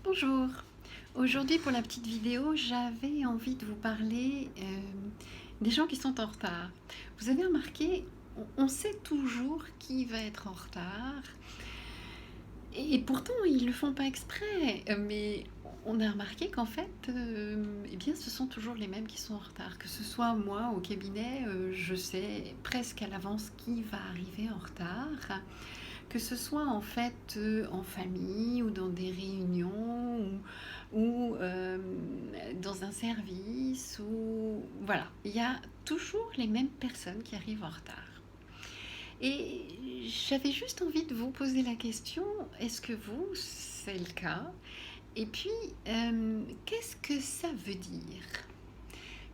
Bonjour, aujourd'hui pour la petite vidéo, j'avais envie de vous parler des gens qui sont en retard. Vous avez remarqué, on sait toujours qui va être en retard et pourtant ils ne le font pas exprès, mais on a remarqué qu'en fait, eh bien, ce sont toujours les mêmes qui sont en retard. Que ce soit moi au cabinet, je sais presque à l'avance qui va arriver en retard. Que ce soit en fait en famille ou dans des réunions ou dans un service ou voilà, il y a toujours les mêmes personnes qui arrivent en retard. Et j'avais juste envie de vous poser la question, est-ce que vous, c'est le cas? Et puis, qu'est-ce que ça veut dire?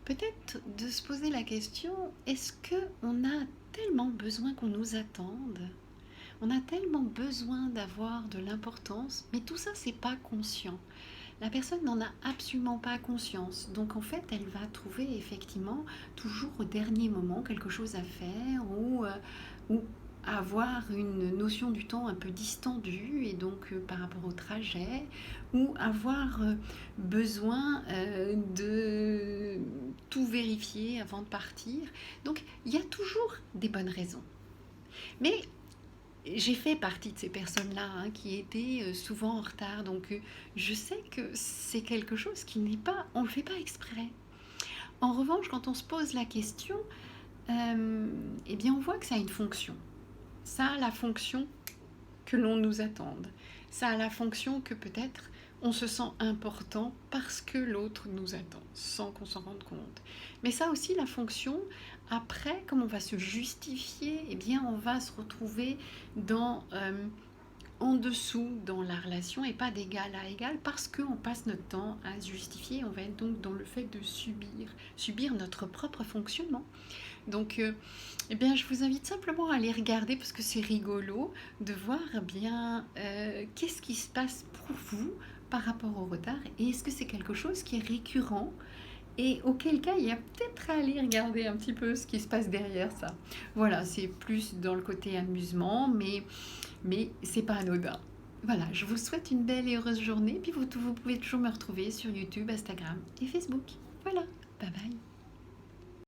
Peut-être de se poser la question, est-ce qu'on a tellement besoin qu'on nous attende? On a tellement besoin d'avoir de l'importance, mais tout ça, c'est pas conscient. La personne n'en a absolument pas conscience. Donc en fait, elle va trouver effectivement toujours au dernier moment quelque chose à faire ou avoir une notion du temps un peu distendue et donc par rapport au trajet ou avoir besoin de tout vérifier avant de partir. Donc il y a toujours des bonnes raisons. Mais j'ai fait partie de ces personnes-là qui étaient souvent en retard, donc je sais que c'est quelque chose qui n'est pas, on ne le fait pas exprès. En revanche, quand on se pose la question, eh bien on voit que ça a une fonction. Ça a la fonction que l'on nous attende. Ça a la fonction que peut-être on se sent important parce que l'autre nous attend, sans qu'on s'en rende compte. Mais ça a aussi la fonction, après, comme on va se justifier, eh bien on va se retrouver dans, en dessous dans la relation et pas d'égal à égal parce qu'on passe notre temps à se justifier. On va être donc dans le fait de subir notre propre fonctionnement. Donc, eh bien, je vous invite simplement à aller regarder parce que c'est rigolo de voir bien qu'est-ce qui se passe pour vous par rapport au retard et est-ce que c'est quelque chose qui est récurrent et auquel cas il y a peut-être à aller regarder un petit peu ce qui se passe derrière ça. Voilà, c'est plus dans le côté amusement, mais c'est pas anodin. Voilà, je vous souhaite une belle et heureuse journée, puis vous pouvez toujours me retrouver sur YouTube, Instagram et Facebook. Voilà, bye bye.